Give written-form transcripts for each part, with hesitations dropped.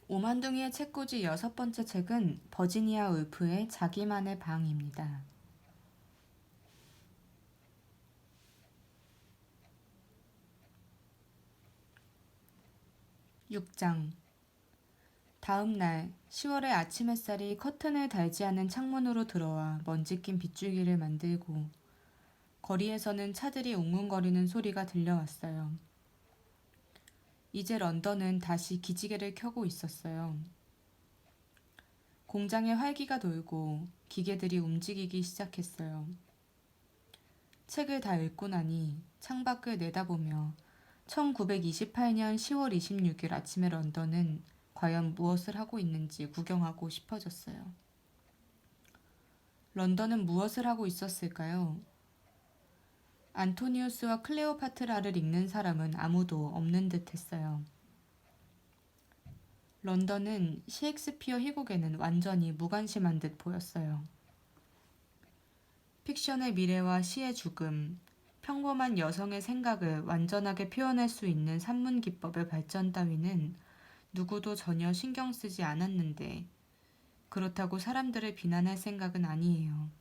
오만둥이의 책꽂이 6번째 책은 버지니아 울프의 자기만의 방입니다. 6장. 다음 날 10월의 아침 햇살이 커튼을 달지 않은 창문으로 들어와 먼지 낀 빗줄기를 만들고 거리에서는 차들이 웅웅거리는 소리가 들려왔어요. 이제 런던은 다시 기지개를 켜고 있었어요. 공장의 활기가 돌고 기계들이 움직이기 시작했어요. 책을 다 읽고 나니 창밖을 내다보며 1928년 10월 26일 아침의 런던은 과연 무엇을 하고 있는지 구경하고 싶어졌어요. 런던은 무엇을 하고 있었을까요? 안토니우스와 클레오파트라를 읽는 사람은 아무도 없는 듯 했어요. 런던은 셰익스피어 희곡에는 완전히 무관심한 듯 보였어요. 픽션의 미래와 시의 죽음, 평범한 여성의 생각을 완전하게 표현할 수 있는 산문 기법의 발전 따위는 누구도 전혀 신경 쓰지 않았는데 그렇다고 사람들을 비난할 생각은 아니에요.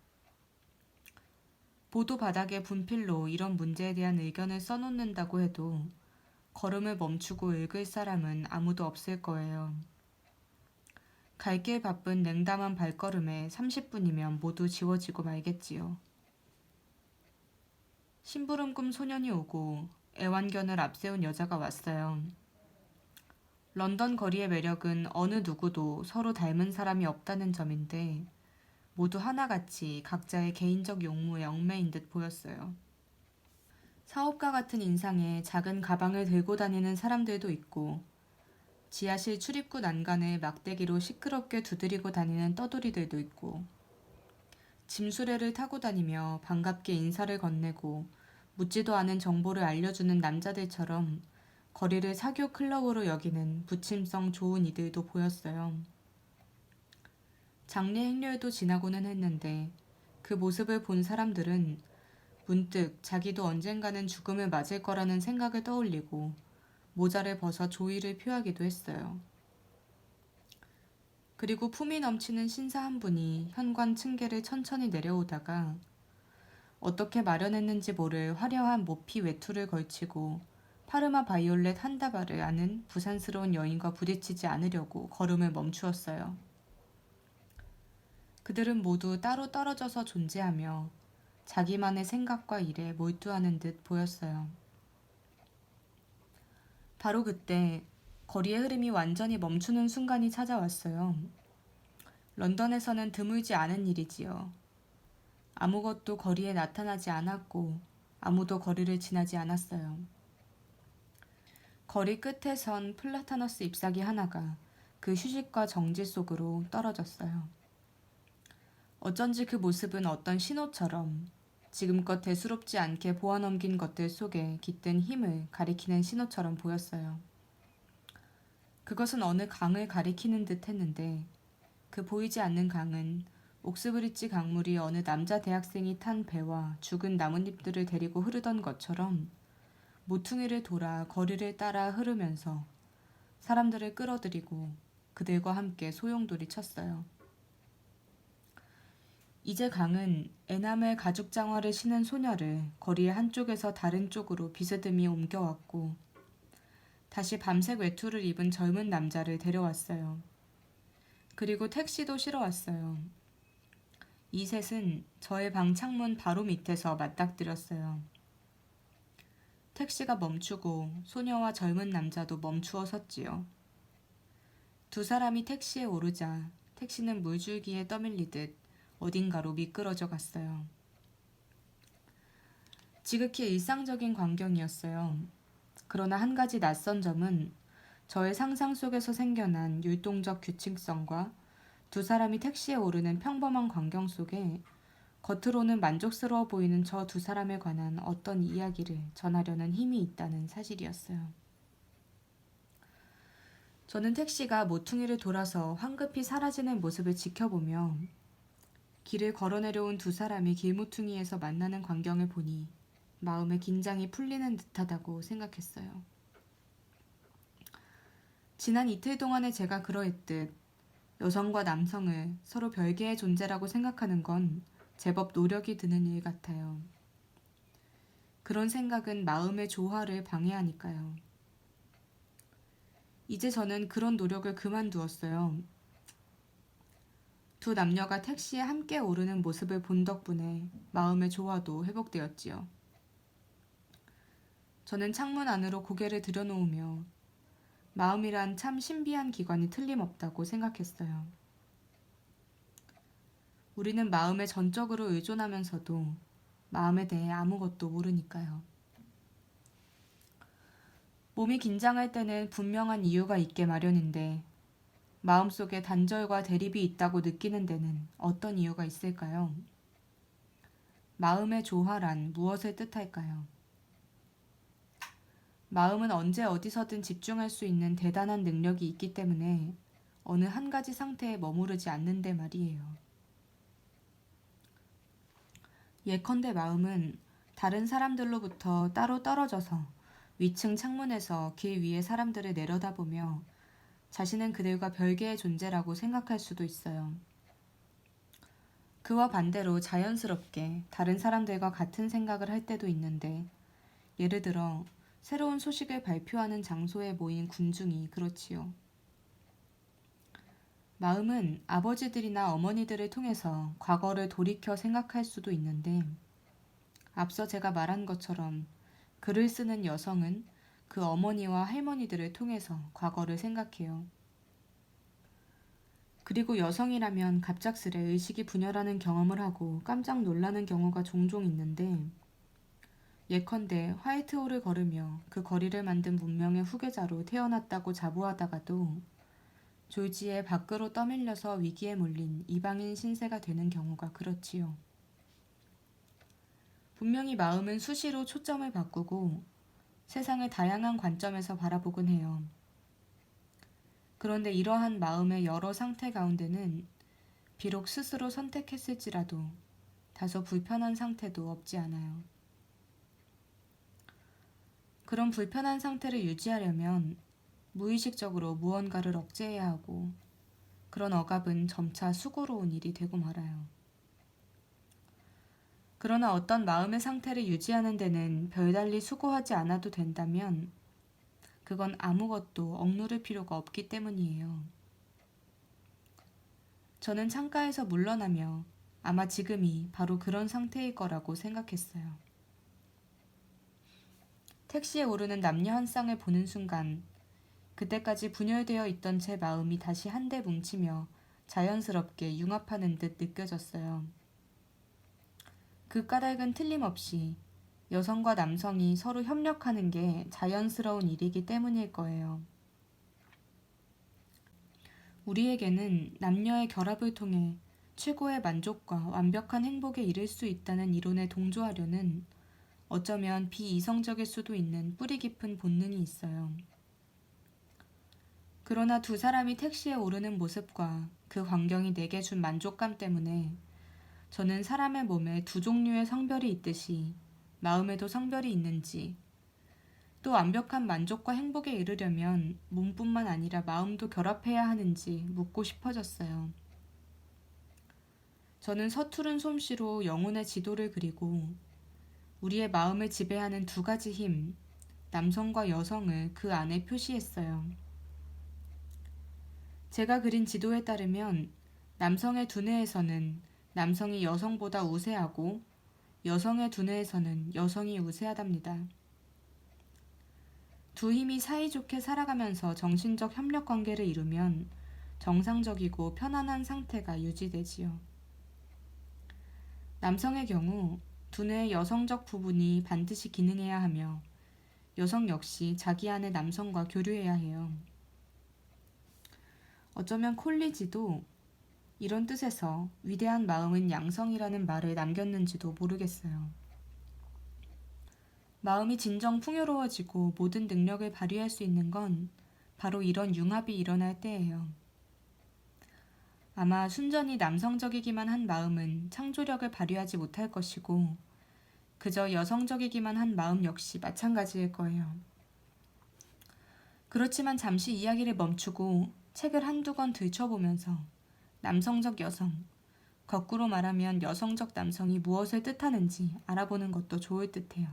보도 바닥에 분필로 이런 문제에 대한 의견을 써놓는다고 해도 걸음을 멈추고 읽을 사람은 아무도 없을 거예요. 갈 길 바쁜 냉담한 발걸음에 30분이면 모두 지워지고 말겠지요. 심부름꾼 소년이 오고 애완견을 앞세운 여자가 왔어요. 런던 거리의 매력은 어느 누구도 서로 닮은 사람이 없다는 점인데 모두 하나같이 각자의 개인적 용무에 얽매인 듯 보였어요. 사업가 같은 인상에 작은 가방을 들고 다니는 사람들도 있고 지하실 출입구 난간을 막대기로 시끄럽게 두드리고 다니는 떠돌이들도 있고 짐수레를 타고 다니며 반갑게 인사를 건네고 묻지도 않은 정보를 알려주는 남자들처럼 거리를 사교 클럽으로 여기는 부침성 좋은 이들도 보였어요. 장례 행렬도 지나고는 했는데 그 모습을 본 사람들은 문득 자기도 언젠가는 죽음을 맞을 거라는 생각을 떠올리고 모자를 벗어 조의를 표하기도 했어요. 그리고 품이 넘치는 신사 한 분이 현관 층계를 천천히 내려오다가 어떻게 마련했는지 모를 화려한 모피 외투를 걸치고 파르마 바이올렛 한 다발을 아는 부산스러운 여인과 부딪히지 않으려고 걸음을 멈추었어요. 그들은 모두 따로 떨어져서 존재하며 자기만의 생각과 일에 몰두하는 듯 보였어요. 바로 그때 거리의 흐름이 완전히 멈추는 순간이 찾아왔어요. 런던에서는 드물지 않은 일이지요. 아무것도 거리에 나타나지 않았고 아무도 거리를 지나지 않았어요. 거리 끝에 선 플라타너스 잎사귀 하나가 그 휴식과 정지 속으로 떨어졌어요. 어쩐지 그 모습은 어떤 신호처럼 지금껏 대수롭지 않게 보아넘긴 것들 속에 깃든 힘을 가리키는 신호처럼 보였어요. 그것은 어느 강을 가리키는 듯 했는데 그 보이지 않는 강은 옥스브리지 강물이 어느 남자 대학생이 탄 배와 죽은 나뭇잎들을 데리고 흐르던 것처럼 모퉁이를 돌아 거리를 따라 흐르면서 사람들을 끌어들이고 그들과 함께 소용돌이 쳤어요. 이제 강은 에나멜 가죽 장화를 신은 소녀를 거리의 한쪽에서 다른 쪽으로 비스듬히 옮겨왔고 다시 밤색 외투를 입은 젊은 남자를 데려왔어요. 그리고 택시도 실어왔어요. 이 셋은 저의 방 창문 바로 밑에서 맞닥뜨렸어요. 택시가 멈추고 소녀와 젊은 남자도 멈추어 섰지요. 두 사람이 택시에 오르자 택시는 물줄기에 떠밀리듯 어딘가로 미끄러져 갔어요. 지극히 일상적인 광경이었어요. 그러나 한 가지 낯선 점은 저의 상상 속에서 생겨난 율동적 규칙성과 두 사람이 택시에 오르는 평범한 광경 속에 겉으로는 만족스러워 보이는 저 두 사람에 관한 어떤 이야기를 전하려는 힘이 있다는 사실이었어요. 저는 택시가 모퉁이를 돌아서 황급히 사라지는 모습을 지켜보며 길을 걸어 내려온 두 사람이 길모퉁이에서 만나는 광경을 보니 마음의 긴장이 풀리는 듯하다고 생각했어요. 지난 이틀 동안에 제가 그러했듯 여성과 남성을 서로 별개의 존재라고 생각하는 건 제법 노력이 드는 일 같아요. 그런 생각은 마음의 조화를 방해하니까요. 이제 저는 그런 노력을 그만두었어요. 두 남녀가 택시에 함께 오르는 모습을 본 덕분에 마음의 조화도 회복되었지요. 저는 창문 안으로 고개를 들여놓으며 마음이란 참 신비한 기관이 틀림없다고 생각했어요. 우리는 마음에 전적으로 의존하면서도 마음에 대해 아무것도 모르니까요. 몸이 긴장할 때는 분명한 이유가 있게 마련인데 마음속에 단절과 대립이 있다고 느끼는 데는 어떤 이유가 있을까요? 마음의 조화란 무엇을 뜻할까요? 마음은 언제 어디서든 집중할 수 있는 대단한 능력이 있기 때문에 어느 한 가지 상태에 머무르지 않는데 말이에요. 예컨대 마음은 다른 사람들로부터 따로 떨어져서 위층 창문에서 길 위의 사람들을 내려다보며 자신은 그들과 별개의 존재라고 생각할 수도 있어요. 그와 반대로 자연스럽게 다른 사람들과 같은 생각을 할 때도 있는데, 예를 들어 새로운 소식을 발표하는 장소에 모인 군중이 그렇지요. 마음은 아버지들이나 어머니들을 통해서 과거를 돌이켜 생각할 수도 있는데, 앞서 제가 말한 것처럼 글을 쓰는 여성은 그 어머니와 할머니들을 통해서 과거를 생각해요. 그리고 여성이라면 갑작스레 의식이 분열하는 경험을 하고 깜짝 놀라는 경우가 종종 있는데, 예컨대 화이트홀을 걸으며 그 거리를 만든 문명의 후계자로 태어났다고 자부하다가도 졸지에 밖으로 떠밀려서 위기에 몰린 이방인 신세가 되는 경우가 그렇지요. 분명히 마음은 수시로 초점을 바꾸고 세상을 다양한 관점에서 바라보곤 해요. 그런데 이러한 마음의 여러 상태 가운데는 비록 스스로 선택했을지라도 다소 불편한 상태도 없지 않아요. 그런 불편한 상태를 유지하려면 무의식적으로 무언가를 억제해야 하고, 그런 억압은 점차 수고로운 일이 되고 말아요. 그러나 어떤 마음의 상태를 유지하는 데는 별달리 수고하지 않아도 된다면 그건 아무것도 억누를 필요가 없기 때문이에요. 저는 창가에서 물러나며 아마 지금이 바로 그런 상태일 거라고 생각했어요. 택시에 오르는 남녀 한 쌍을 보는 순간 그때까지 분열되어 있던 제 마음이 다시 한데 뭉치며 자연스럽게 융합하는 듯 느껴졌어요. 그 까닭은 틀림없이 여성과 남성이 서로 협력하는 게 자연스러운 일이기 때문일 거예요. 우리에게는 남녀의 결합을 통해 최고의 만족과 완벽한 행복에 이를 수 있다는 이론에 동조하려는 어쩌면 비이성적일 수도 있는 뿌리 깊은 본능이 있어요. 그러나 두 사람이 택시에 오르는 모습과 그 광경이 내게 준 만족감 때문에 저는 사람의 몸에 두 종류의 성별이 있듯이 마음에도 성별이 있는지, 또 완벽한 만족과 행복에 이르려면 몸뿐만 아니라 마음도 결합해야 하는지 묻고 싶어졌어요. 저는 서투른 솜씨로 영혼의 지도를 그리고 우리의 마음을 지배하는 두 가지 힘, 남성과 여성을 그 안에 표시했어요. 제가 그린 지도에 따르면 남성의 두뇌에서는 남성이 여성보다 우세하고 여성의 두뇌에서는 여성이 우세하답니다. 두 힘이 사이좋게 살아가면서 정신적 협력 관계를 이루면 정상적이고 편안한 상태가 유지되지요. 남성의 경우 두뇌의 여성적 부분이 반드시 기능해야 하며 여성 역시 자기 안의 남성과 교류해야 해요. 어쩌면 콜리지도 이런 뜻에서 위대한 마음은 양성이라는 말을 남겼는지도 모르겠어요. 마음이 진정 풍요로워지고 모든 능력을 발휘할 수 있는 건 바로 이런 융합이 일어날 때예요. 아마 순전히 남성적이기만 한 마음은 창조력을 발휘하지 못할 것이고 그저 여성적이기만 한 마음 역시 마찬가지일 거예요. 그렇지만 잠시 이야기를 멈추고 책을 한두 권 들춰보면서 남성적 여성, 거꾸로 말하면 여성적 남성이 무엇을 뜻하는지 알아보는 것도 좋을 듯해요.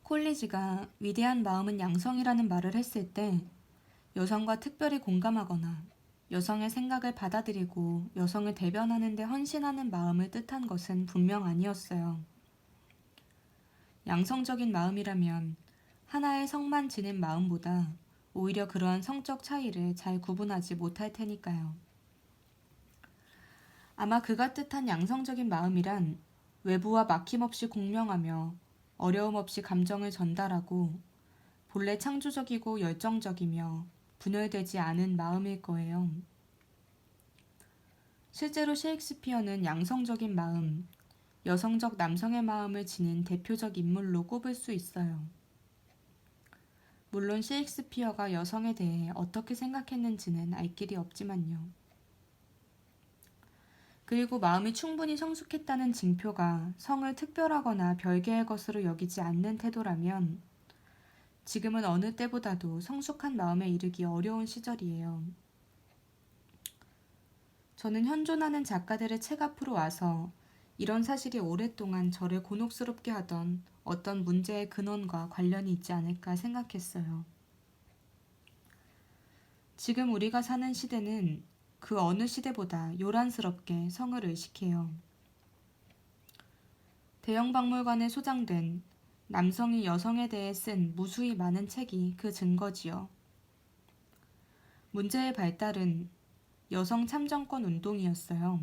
콜리지가 위대한 마음은 양성이라는 말을 했을 때 여성과 특별히 공감하거나 여성의 생각을 받아들이고 여성을 대변하는 데 헌신하는 마음을 뜻한 것은 분명 아니었어요. 양성적인 마음이라면 하나의 성만 지닌 마음보다 오히려 그러한 성적 차이를 잘 구분하지 못할 테니까요. 아마 그가 뜻한 양성적인 마음이란 외부와 막힘없이 공명하며 어려움 없이 감정을 전달하고 본래 창조적이고 열정적이며 분열되지 않은 마음일 거예요. 실제로 셰익스피어는 양성적인 마음, 여성적 남성의 마음을 지닌 대표적 인물로 꼽을 수 있어요. 물론 셰익스피어가 여성에 대해 어떻게 생각했는지는 알 길이 없지만요. 그리고 마음이 충분히 성숙했다는 징표가 성을 특별하거나 별개의 것으로 여기지 않는 태도라면 지금은 어느 때보다도 성숙한 마음에 이르기 어려운 시절이에요. 저는 현존하는 작가들의 책 앞으로 와서 이런 사실이 오랫동안 저를 곤혹스럽게 하던 어떤 문제의 근원과 관련이 있지 않을까 생각했어요. 지금 우리가 사는 시대는 그 어느 시대보다 요란스럽게 성을 의식해요. 대형 박물관에 소장된 남성이 여성에 대해 쓴 무수히 많은 책이 그 증거지요. 문제의 발달은 여성 참정권 운동이었어요.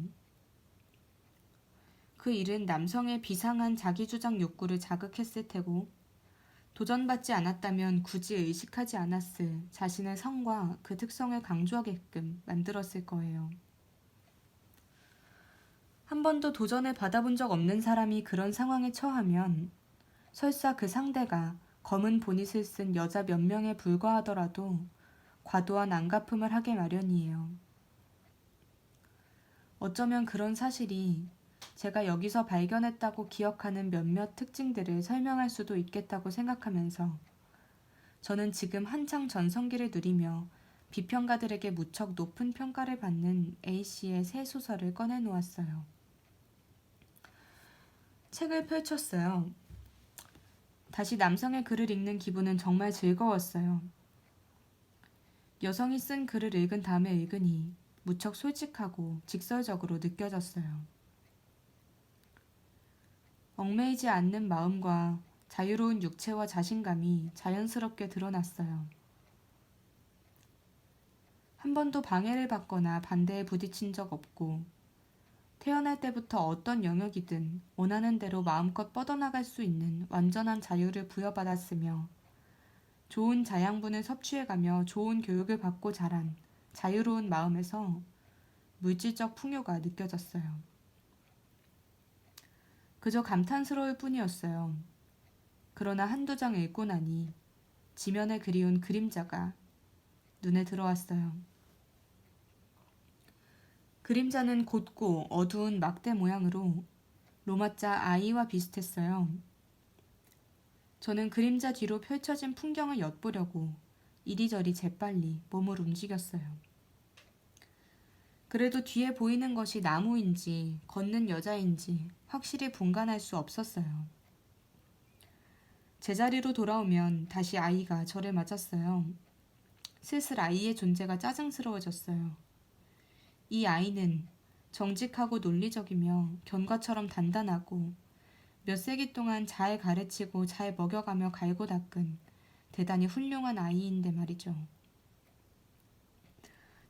그 일은 남성의 비상한 자기주장 욕구를 자극했을 테고 도전받지 않았다면 굳이 의식하지 않았을 자신의 성과 그 특성을 강조하게끔 만들었을 거예요. 한 번도 도전을 받아본 적 없는 사람이 그런 상황에 처하면 설사 그 상대가 검은 보닛을 쓴 여자 몇 명에 불과하더라도 과도한 안갚음을 하게 마련이에요. 어쩌면 그런 사실이 제가 여기서 발견했다고 기억하는 몇몇 특징들을 설명할 수도 있겠다고 생각하면서 저는 지금 한창 전성기를 누리며 비평가들에게 무척 높은 평가를 받는 A씨의 새 소설을 꺼내놓았어요. 책을 펼쳤어요. 다시 남성의 글을 읽는 기분은 정말 즐거웠어요. 여성이 쓴 글을 읽은 다음에 읽으니 무척 솔직하고 직설적으로 느껴졌어요. 얽매이지 않는 마음과 자유로운 육체와 자신감이 자연스럽게 드러났어요. 한 번도 방해를 받거나 반대에 부딪힌 적 없고 태어날 때부터 어떤 영역이든 원하는 대로 마음껏 뻗어나갈 수 있는 완전한 자유를 부여받았으며 좋은 자양분을 섭취해가며 좋은 교육을 받고 자란 자유로운 마음에서 물질적 풍요가 느껴졌어요. 그저 감탄스러울 뿐이었어요. 그러나 한두 장 읽고 나니 지면에 그리운 그림자가 눈에 들어왔어요. 그림자는 곧고 어두운 막대 모양으로 로마자 I와 비슷했어요. 저는 그림자 뒤로 펼쳐진 풍경을 엿보려고 이리저리 재빨리 몸을 움직였어요. 그래도 뒤에 보이는 것이 나무인지 걷는 여자인지 확실히 분간할 수 없었어요. 제자리로 돌아오면 다시 아이가 저를 맞았어요. 슬슬 아이의 존재가 짜증스러워졌어요. 이 아이는 정직하고 논리적이며 견과처럼 단단하고 몇 세기 동안 잘 가르치고 잘 먹여가며 갈고 닦은 대단히 훌륭한 아이인데 말이죠.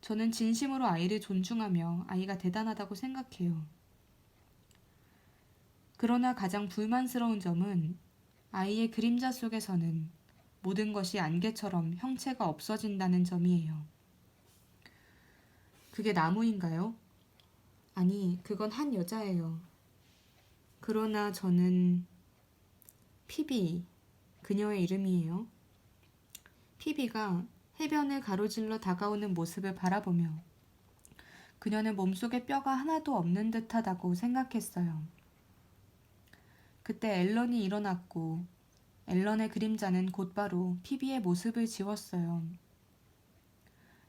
저는 진심으로 아이를 존중하며 아이가 대단하다고 생각해요. 그러나 가장 불만스러운 점은 아이의 그림자 속에서는 모든 것이 안개처럼 형체가 없어진다는 점이에요. 그게 나무인가요? 아니, 그건 한 여자예요. 그러나 저는 피비, 그녀의 이름이에요. 피비가 해변을 가로질러 다가오는 모습을 바라보며 그녀는 몸속에 뼈가 하나도 없는 듯하다고 생각했어요. 그때 앨런이 일어났고 앨런의 그림자는 곧바로 피비의 모습을 지웠어요.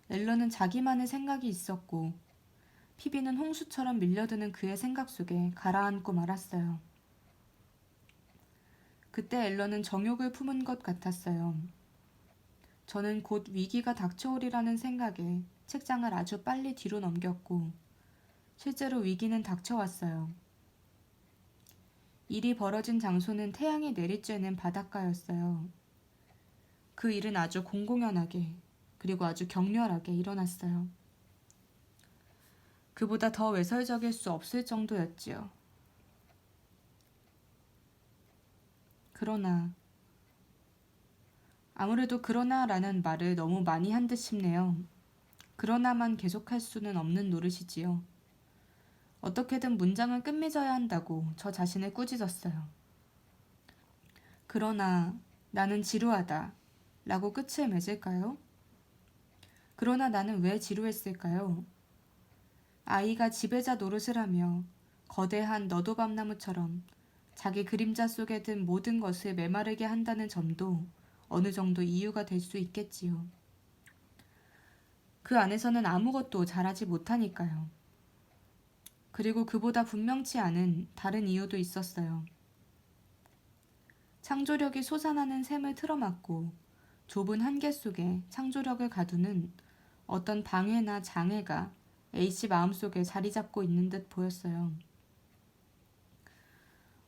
앨런은 자기만의 생각이 있었고 피비는 홍수처럼 밀려드는 그의 생각 속에 가라앉고 말았어요. 그때 앨런은 정욕을 품은 것 같았어요. 저는 곧 위기가 닥쳐오리라는 생각에 책장을 아주 빨리 뒤로 넘겼고 실제로 위기는 닥쳐왔어요. 일이 벌어진 장소는 태양이 내리쬐는 바닷가였어요. 그 일은 아주 공공연하게 그리고 아주 격렬하게 일어났어요. 그보다 더 외설적일 수 없을 정도였지요. 그러나 아무래도 그러나라는 말을 너무 많이 한 듯 싶네요. 그러나만 계속할 수는 없는 노릇이지요. 어떻게든 문장을 끝맺어야 한다고 저 자신을 꾸짖었어요. 그러나 나는 지루하다 라고 끝을 맺을까요? 그러나 나는 왜 지루했을까요? 아이가 지배자 노릇을 하며 거대한 너도밤나무처럼 자기 그림자 속에 든 모든 것을 메마르게 한다는 점도 어느 정도 이유가 될 수 있겠지요. 그 안에서는 아무것도 잘하지 못하니까요. 그리고 그보다 분명치 않은 다른 이유도 있었어요. 창조력이 솟아나는 샘을 틀어막고 좁은 한계 속에 창조력을 가두는 어떤 방해나 장애가 A씨 마음속에 자리 잡고 있는 듯 보였어요.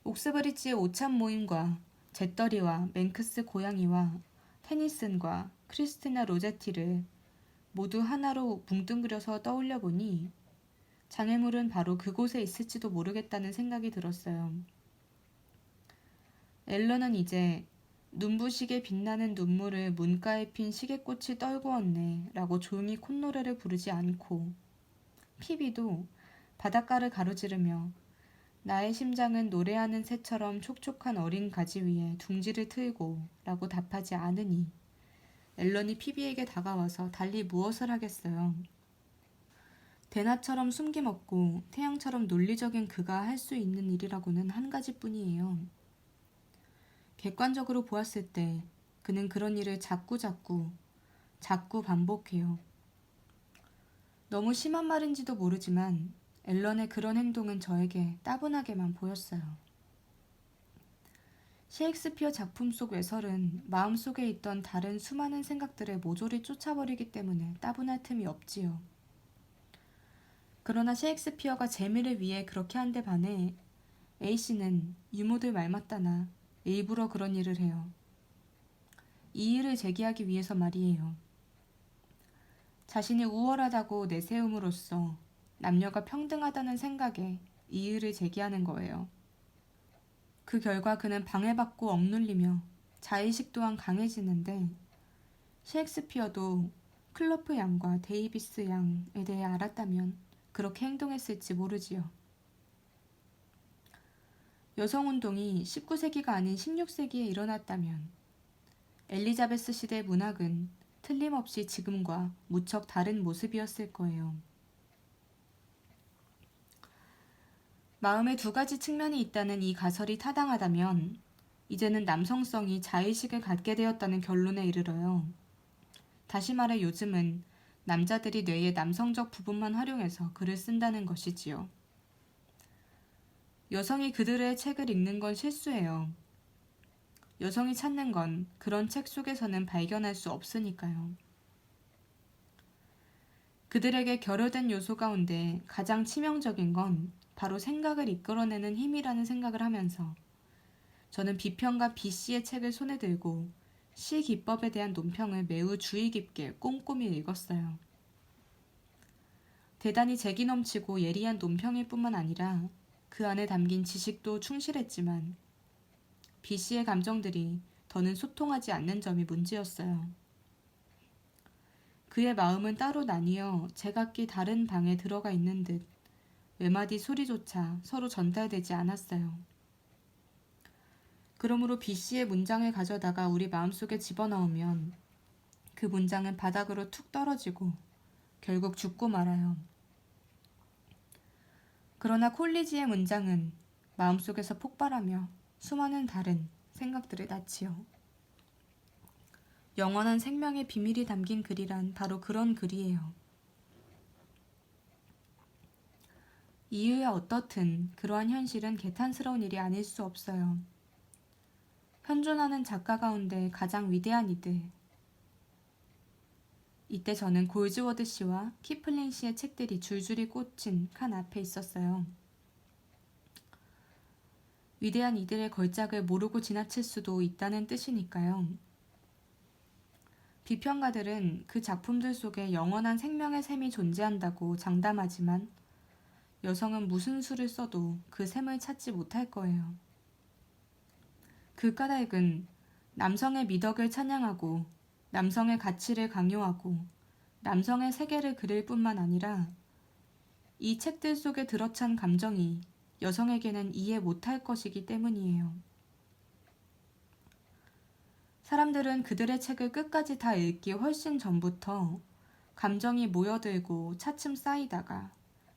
옥스브리지의 오참 모임과 잿더리와 맹크스 고양이와 테니슨과 크리스티나 로제티를 모두 하나로 뭉뚱그려서 떠올려 보니 장애물은 바로 그곳에 있을지도 모르겠다는 생각이 들었어요. 앨런은 이제 눈부시게 빛나는 눈물을 문가에 핀 시계꽃이 떨구었네 라고 조용히 콧노래를 부르지 않고 피비도 바닷가를 가로지르며 나의 심장은 노래하는 새처럼 촉촉한 어린 가지 위에 둥지를 틀고 라고 답하지 않으니 앨런이 피비에게 다가와서 달리 무엇을 하겠어요. 대낮처럼 숨김없고 태양처럼 논리적인 그가 할 수 있는 일이라고는 한 가지뿐이에요. 객관적으로 보았을 때 그는 그런 일을 자꾸 반복해요. 너무 심한 말인지도 모르지만 앨런의 그런 행동은 저에게 따분하게만 보였어요. 셰익스피어 작품 속 외설은 마음속에 있던 다른 수많은 생각들을 모조리 쫓아버리기 때문에 따분할 틈이 없지요. 그러나 셰익스피어가 재미를 위해 그렇게 한 데 반해 A씨는 유모들 말맞다나 일부러 그런 일을 해요. 이 일을 제기하기 위해서 말이에요. 자신이 우월하다고 내세움으로써 남녀가 평등하다는 생각에 이 일을 제기하는 거예요. 그 결과 그는 방해받고 억눌리며 자의식 또한 강해지는데 셰익스피어도 클로프 양과 데이비스 양에 대해 알았다면 그렇게 행동했을지 모르지요. 여성운동이 19세기가 아닌 16세기에 일어났다면 엘리자베스 시대 문학은 틀림없이 지금과 무척 다른 모습이었을 거예요. 마음에 두 가지 측면이 있다는 이 가설이 타당하다면 이제는 남성성이 자의식을 갖게 되었다는 결론에 이르러요. 다시 말해 요즘은 남자들이 뇌의 남성적 부분만 활용해서 글을 쓴다는 것이지요. 여성이 그들의 책을 읽는 건 실수예요. 여성이 찾는 건 그런 책 속에서는 발견할 수 없으니까요. 그들에게 결여된 요소 가운데 가장 치명적인 건 바로 생각을 이끌어내는 힘이라는 생각을 하면서 저는 비평가 B씨의 책을 손에 들고 시 기법에 대한 논평을 매우 주의 깊게 꼼꼼히 읽었어요. 대단히 재기 넘치고 예리한 논평일 뿐만 아니라 그 안에 담긴 지식도 충실했지만 B씨의 감정들이 더는 소통하지 않는 점이 문제였어요. 그의 마음은 따로 나뉘어 제각기 다른 방에 들어가 있는 듯 외마디 소리조차 서로 전달되지 않았어요. 그러므로 B씨의 문장을 가져다가 우리 마음속에 집어넣으면 그 문장은 바닥으로 툭 떨어지고 결국 죽고 말아요. 그러나 콜리지의 문장은 마음속에서 폭발하며 수많은 다른 생각들을 낳지요. 영원한 생명의 비밀이 담긴 글이란 바로 그런 글이에요. 이유야 어떻든 그러한 현실은 개탄스러운 일이 아닐 수 없어요. 현존하는 작가 가운데 가장 위대한 이들. 이때 저는 골즈워드 씨와 키플링 씨의 책들이 줄줄이 꽂힌 칸 앞에 있었어요. 위대한 이들의 걸작을 모르고 지나칠 수도 있다는 뜻이니까요. 비평가들은 그 작품들 속에 영원한 생명의 셈이 존재한다고 장담하지만 여성은 무슨 수를 써도 그 셈을 찾지 못할 거예요. 그 까닭은 남성의 미덕을 찬양하고 남성의 가치를 강요하고 남성의 세계를 그릴 뿐만 아니라 이 책들 속에 들어찬 감정이 여성에게는 이해 못할 것이기 때문이에요. 사람들은 그들의 책을 끝까지 다 읽기 훨씬 전부터 감정이 모여들고 차츰 쌓이다가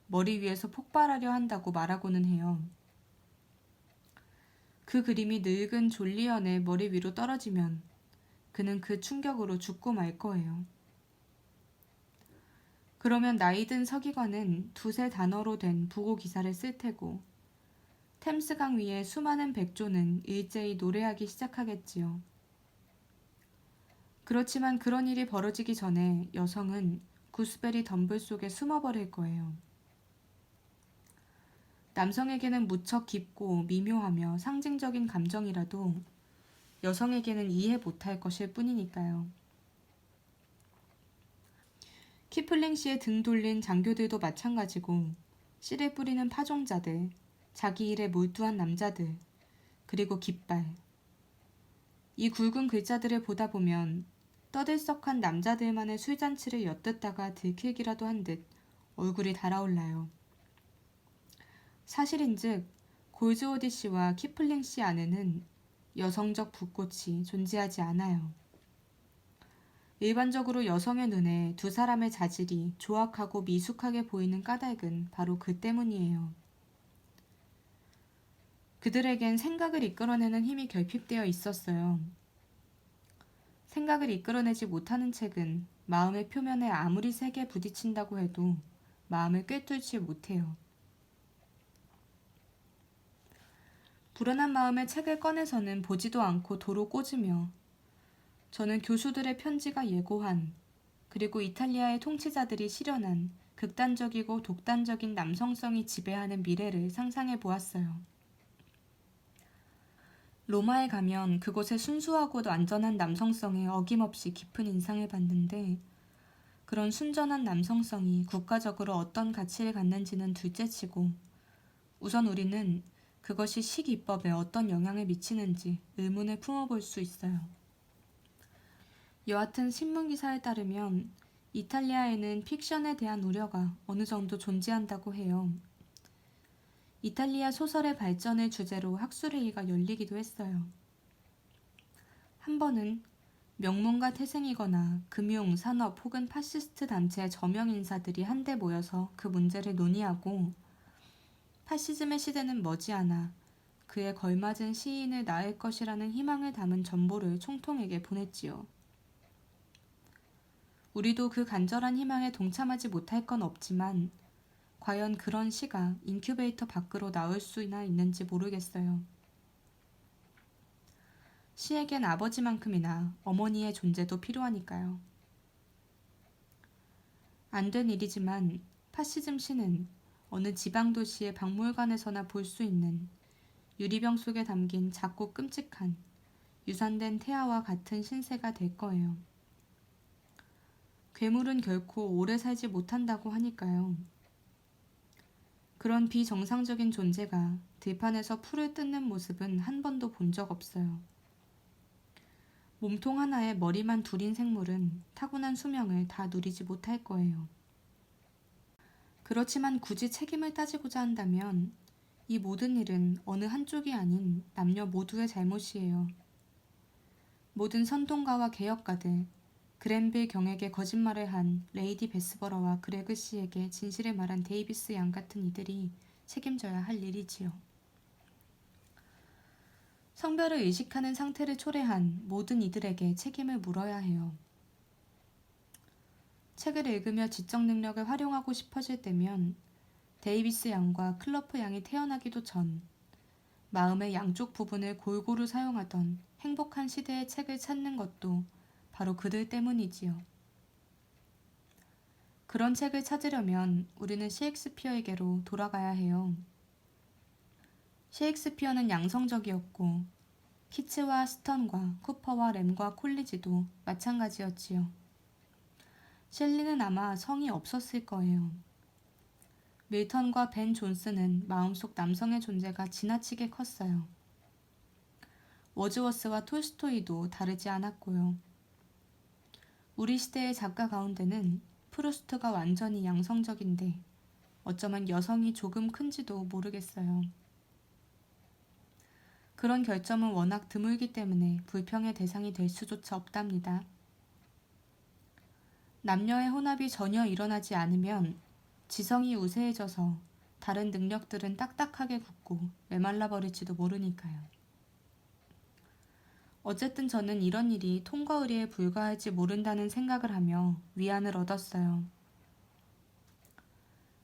머리 위에서 폭발하려 한다고 말하고는 해요. 그 그림이 늙은 졸리언의 머리 위로 떨어지면 그는 그 충격으로 죽고 말 거예요. 그러면 나이든 서기관은 두세 단어로 된 부고 기사를 쓸 테고 템스강 위에 수많은 백조는 일제히 노래하기 시작하겠지요. 그렇지만 그런 일이 벌어지기 전에 여성은 구스베리 덤불 속에 숨어버릴 거예요. 남성에게는 무척 깊고 미묘하며 상징적인 감정이라도 여성에게는 이해 못할 것일 뿐이니까요. 키플링 씨의 등 돌린 장교들도 마찬가지고 씨를 뿌리는 파종자들, 자기 일에 몰두한 남자들, 그리고 깃발. 이 굵은 글자들을 보다 보면 떠들썩한 남자들만의 술잔치를 엿듣다가 들키기라도 한 듯 얼굴이 달아올라요. 사실인즉 골즈워드 씨와 키플링 씨 안에는 여성적 불꽃이 존재하지 않아요. 일반적으로 여성의 눈에 두 사람의 자질이 조악하고 미숙하게 보이는 까닭은 바로 그 때문이에요. 그들에겐 생각을 이끌어내는 힘이 결핍되어 있었어요. 생각을 이끌어내지 못하는 책은 마음의 표면에 아무리 세게 부딪힌다고 해도 마음을 꿰뚫지 못해요. 불안한 마음에 책을 꺼내서는 보지도 않고 도로 꽂으며 저는 교수들의 편지가 예고한 그리고 이탈리아의 통치자들이 실현한 극단적이고 독단적인 남성성이 지배하는 미래를 상상해 보았어요. 로마에 가면 그곳의 순수하고도 안전한 남성성에 어김없이 깊은 인상을 받는데 그런 순전한 남성성이 국가적으로 어떤 가치를 갖는지는 둘째치고 우선 우리는 그것이 식이법에 어떤 영향을 미치는지 의문을 품어볼 수 있어요. 여하튼 신문기사에 따르면 이탈리아에는 픽션에 대한 우려가 어느 정도 존재한다고 해요. 이탈리아 소설의 발전을 주제로 학술회의가 열리기도 했어요. 한 번은 명문가 태생이거나 금융, 산업 혹은 파시스트 단체의 저명 인사들이 한데 모여서 그 문제를 논의하고 파시즘의 시대는 머지않아 그에 걸맞은 시인을 낳을 것이라는 희망을 담은 전보를 총통에게 보냈지요. 우리도 그 간절한 희망에 동참하지 못할 건 없지만 과연 그런 시가 인큐베이터 밖으로 나올 수나 있는지 모르겠어요. 시에겐 아버지만큼이나 어머니의 존재도 필요하니까요. 안 된 일이지만 파시즘 시는 어느 지방도시의 박물관에서나 볼 수 있는 유리병 속에 담긴 작고 끔찍한 유산된 태아와 같은 신세가 될 거예요. 괴물은 결코 오래 살지 못한다고 하니까요. 그런 비정상적인 존재가 들판에서 풀을 뜯는 모습은 한 번도 본 적 없어요. 몸통 하나에 머리만 둘인 생물은 타고난 수명을 다 누리지 못할 거예요. 그렇지만 굳이 책임을 따지고자 한다면 이 모든 일은 어느 한쪽이 아닌 남녀 모두의 잘못이에요. 모든 선동가와 개혁가들, 그랜빌 경에게 거짓말을 한 레이디 베스버러와 그레그 씨에게 진실을 말한 데이비스 양 같은 이들이 책임져야 할 일이지요. 성별을 의식하는 상태를 초래한 모든 이들에게 책임을 물어야 해요. 책을 읽으며 지적 능력을 활용하고 싶어질 때면 데이비스 양과 클러프 양이 태어나기도 전 마음의 양쪽 부분을 골고루 사용하던 행복한 시대의 책을 찾는 것도 바로 그들 때문이지요. 그런 책을 찾으려면 우리는 셰익스피어에게로 돌아가야 해요. 셰익스피어는 양성적이었고 키츠와 스턴과 쿠퍼와 램과 콜리지도 마찬가지였지요. 셸리는 아마 성이 없었을 거예요. 밀턴과 벤 존스는 마음속 남성의 존재가 지나치게 컸어요. 워즈워스와 톨스토이도 다르지 않았고요. 우리 시대의 작가 가운데는 프루스트가 완전히 양성적인데 어쩌면 여성이 조금 큰지도 모르겠어요. 그런 결점은 워낙 드물기 때문에 불평의 대상이 될 수조차 없답니다. 남녀의 혼합이 전혀 일어나지 않으면 지성이 우세해져서 다른 능력들은 딱딱하게 굳고 메말라 버릴지도 모르니까요. 어쨌든 저는 이런 일이 톰과 의리에 불과할지 모른다는 생각을 하며 위안을 얻었어요.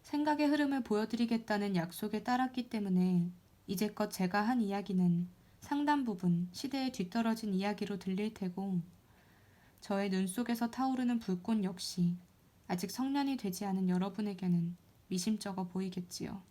생각의 흐름을 보여드리겠다는 약속에 따랐기 때문에 이제껏 제가 한 이야기는 상당 부분 시대에 뒤떨어진 이야기로 들릴 테고 저의 눈 속에서 타오르는 불꽃 역시 아직 성년이 되지 않은 여러분에게는 미심쩍어 보이겠지요.